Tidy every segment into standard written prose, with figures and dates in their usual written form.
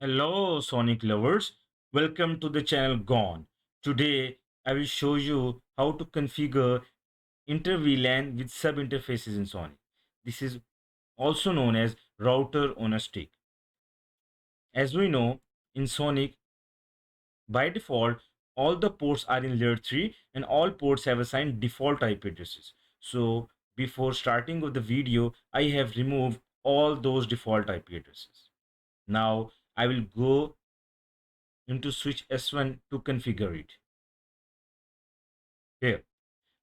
Hello, Sonic lovers. Welcome to the channel Gone. Today, I will show you how to configure Inter-VLAN with sub-interfaces in Sonic. This is also known as router on a stick. As we know, in Sonic, by default, all the ports are in layer 3 and all ports have assigned default IP addresses. So, before starting of the video, I have removed all those default IP addresses. Now, I will go into switch S1 to configure it. Here,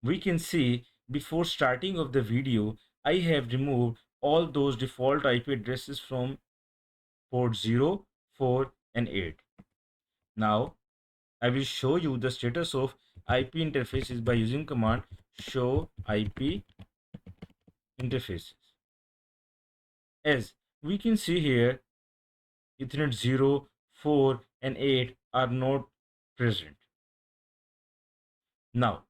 we can see before starting of the video, I have removed all those default IP addresses from port 0, 4 and 8. Now, I will show you the status of IP interfaces by using command show IP interfaces. As we can see here, Ethernet 0, 4 and 8 are not present. Now,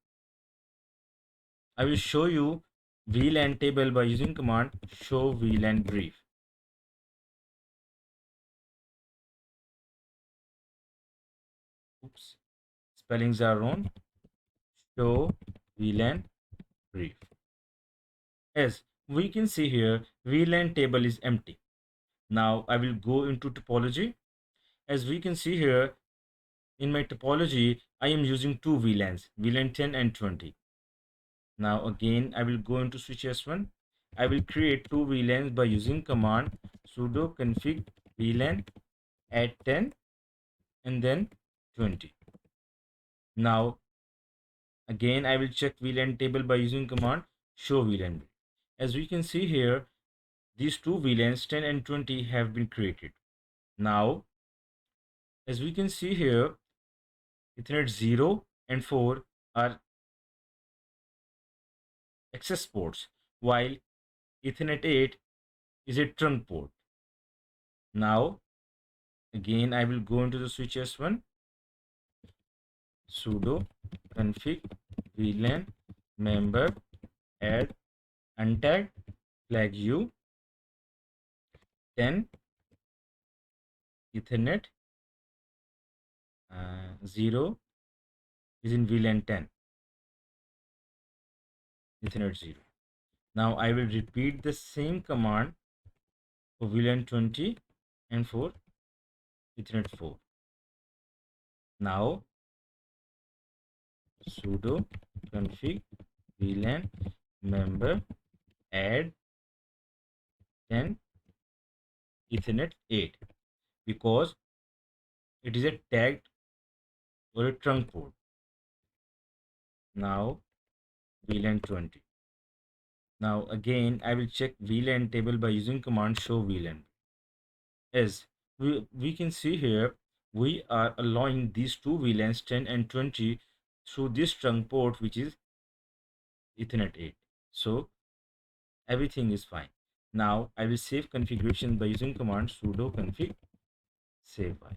I will show you VLAN table by using command show VLAN brief. Oops, spellings are wrong. Show VLAN brief. As we can see here, VLAN table is empty. Now I will go into topology. As we can see here, in my topology, I am using two VLANs, VLAN 10 and 20. Now again, I will go into switch S1. I will create two VLANs by using command sudo config VLAN add 10 and then 20. Now again, I will check VLAN table by using command show VLAN. As we can see here, these two VLANs 10 and 20 have been created. Now, as we can see here, Ethernet 0 and 4 are access ports, while Ethernet 8 is a trunk port. Now, again, I will go into the switch S1, sudo config VLAN member add untagged flag u 10 Ethernet 0 is in VLAN 10 Ethernet 0. Now I will repeat the same command for VLAN 20 and for Ethernet 4. Now sudo config VLAN member add 10 Ethernet 8 because it is a tagged or a trunk port. Now VLAN 20. Now again I will check VLAN table by using command show VLAN. As we can see here, we are allowing these two VLANs 10 and 20 through this trunk port, which is Ethernet 8. So everything is fine. Now I will save configuration by using command sudo config save by.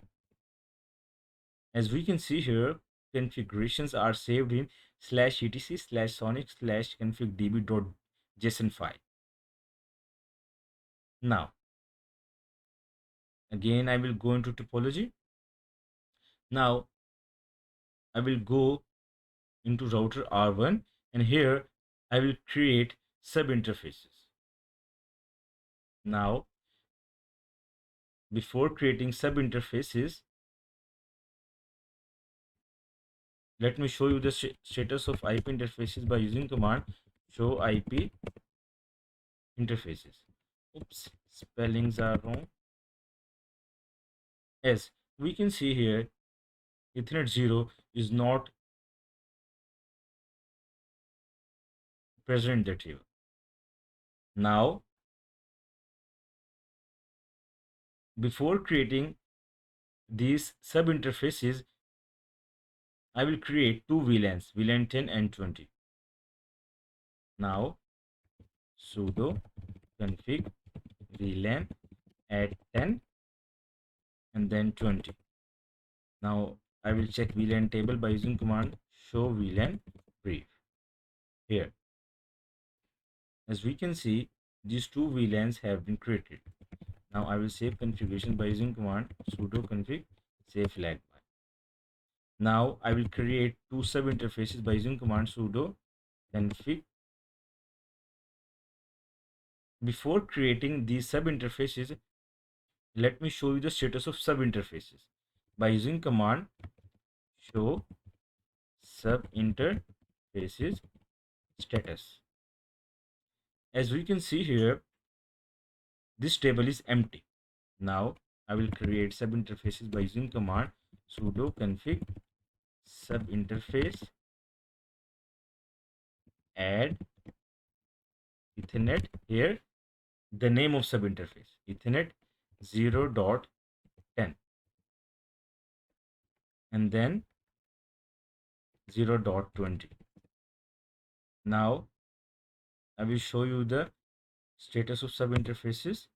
As we can see here, configurations are saved in /etc/sonic/config.db.json file. Now again I will go into topology. Now I will go into router R1 and here I will create sub interfaces. Now before creating sub interfaces, let me show you the status of IP interfaces by using command show IP interfaces. Oops, spellings are wrong. As we can see here, Ethernet 0 is not present in the table. Now, before creating these sub interfaces, I will create two VLANs, VLAN 10 and 20. Now, sudo config VLAN add 10 and then 20. Now, I will check VLAN table by using command show VLAN brief. Here, as we can see, these two VLANs have been created. Now I will save configuration by using command sudo config save flag by. Now I will create two sub interfaces by using command sudo config. Before creating these sub interfaces, let me show you the status of sub interfaces by using command show sub interfaces status. As we can see here, this table is empty. Now I will create sub interfaces by using command sudo config sub interface add ethernet. Here the name of sub interface ethernet 0.10 and then 0.20. Now I will show you the status of sub interfaces.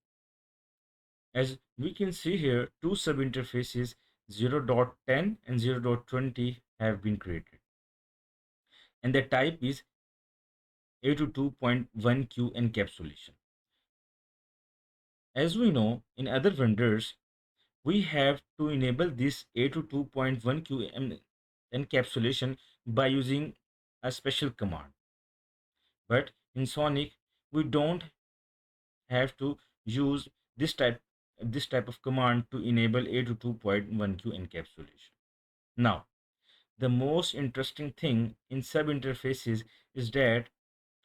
As we can see here, two sub interfaces 0.10 and 0.20 have been created, and the type is A22.1Q encapsulation. As we know, in other vendors, we have to enable this A22.1Q encapsulation by using a special command. But in Sonic, we don't have to use this type of command to enable A22.1Q encapsulation. Now, the most interesting thing in sub interfaces is that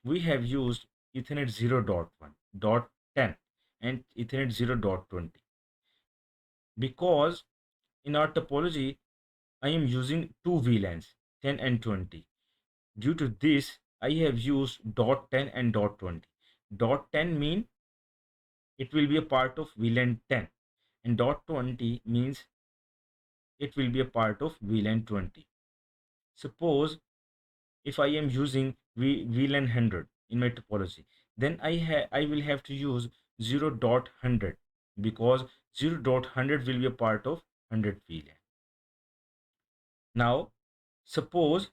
we have used Ethernet 0.1.10 and Ethernet 0.20 because in our topology I am using two VLANs 10 and 20. Due to this, I have used .10 and .20. .10 mean it will be a part of VLAN 10 and .20 means it will be a part of VLAN 20. Suppose if I am using VLAN 100 in my topology, then I will have to use 0.100 because 0.100 will be a part of 100 VLAN. Now, suppose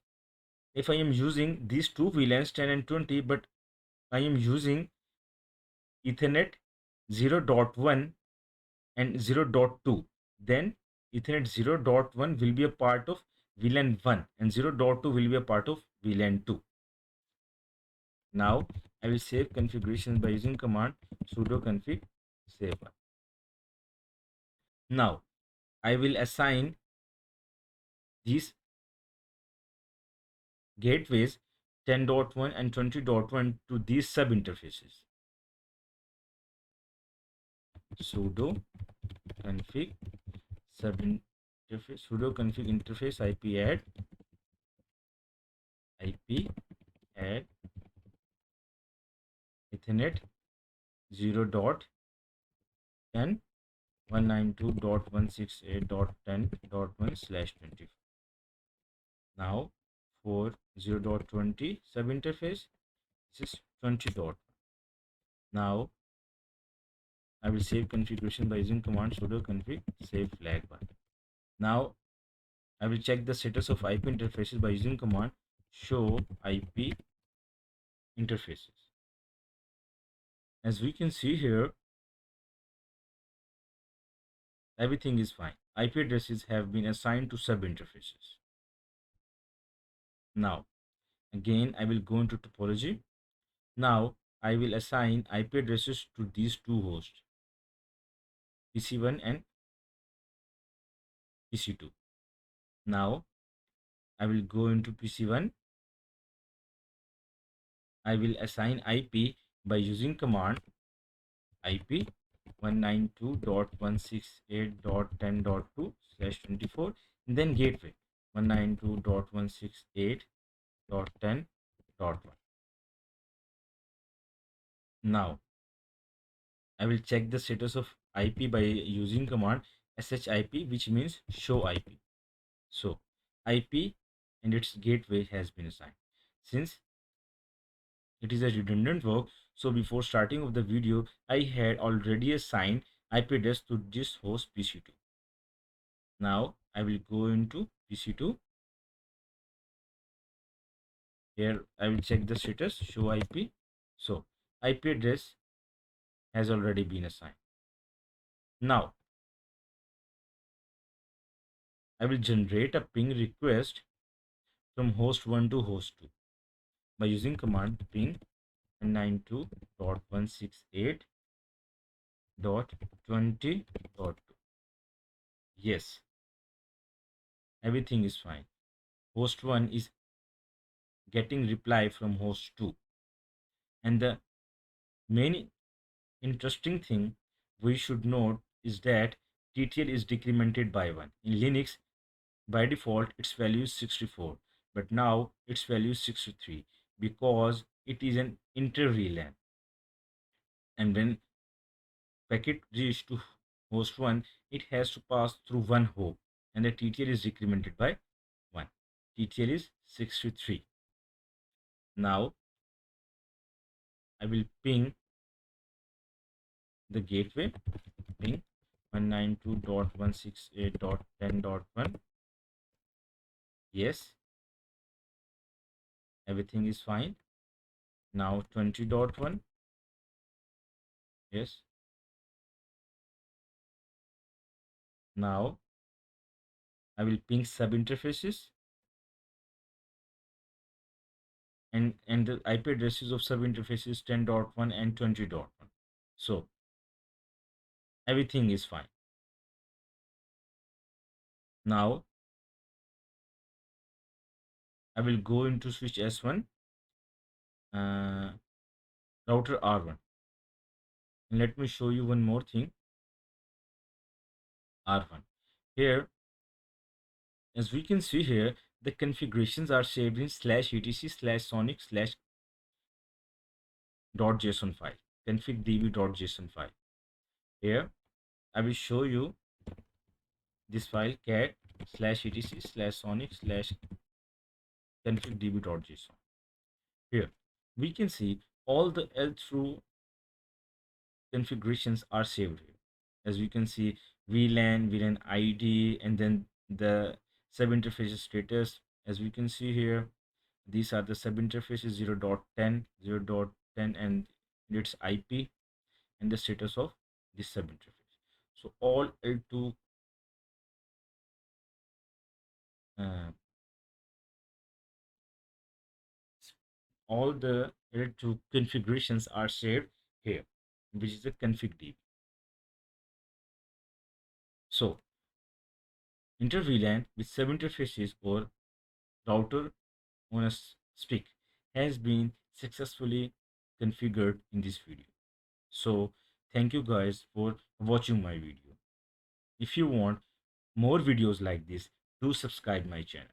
if I am using these two VLANs 10 and 20, but I am using Ethernet 0.1 and 0.2, then Ethernet 0.1 will be a part of VLAN 1 and 0.2 will be a part of VLAN 2. Now I will save configuration by using command sudo config save. Now I will assign these gateways 10.1 and 20.1 to these sub interfaces. Sudo config sub interface sudo config interface IP add ethernet 0.10 192.168.10.1/24. Now for 0.20 sub interface, this is 20. Now I will save configuration by using command sudo config save flag bar. Now I will check the status of IP interfaces by using command show IP interfaces. As we can see here, everything is fine. IP addresses have been assigned to sub interfaces. Now again I will go into topology. Now I will assign IP addresses to these two hosts, PC1 and PC2. Now I will go into PC1. I will assign IP by using command IP 192.168.10.2/24, then gateway 192.168.10.1. Now I will check the status of IP by using command ship, which means show IP. So IP and its gateway has been assigned. Since it is a redundant work, so before starting of the video I had already assigned IP address to this host PC2. Now I will go into PC2. Here I will check the status show IP. So IP address has already been assigned. Now I will generate a ping request from host 1 to host 2 by using command ping 192.168.20.2. Yes, everything is fine. Host 1 is getting reply from host 2. And the main interesting thing we should note is that TTL is decremented by 1. In Linux, by default, its value is 64, but now its value is 63 because it is an inter-VLAN. And when packet reach to host 1, it has to pass through one hop, and the TTL is decremented by 1. TTL is 63. Now I will ping the gateway, ping 192.168.10.1. Yes, everything is fine. Now 20.1. Yes. Now I will ping subinterfaces, and the IP addresses of subinterfaces 10.1 and 20.1. So everything is fine. Now I will go into switch S1, uh, router R1, and let me show you one more thing. R1 here, as we can see here, the configurations are saved in /etc/sonic/ .json file, config.db.json file. Here I will show you this file, cat /etc/sonic/ config.db.json. Here we can see all the L through configurations are saved here. As you can see, VLAN ID, and then the subinterface status. As we can see here, these are the subinterfaces 0.10, 0.10, and its IP and the status of this subinterface. So all L2 uh, all the L2 configurations are saved here, which is the config DB. So Inter-VLAN with subinterfaces or router on a stick has been successfully configured in this video. So thank you guys for watching my video. If you want more videos like this, do subscribe my channel.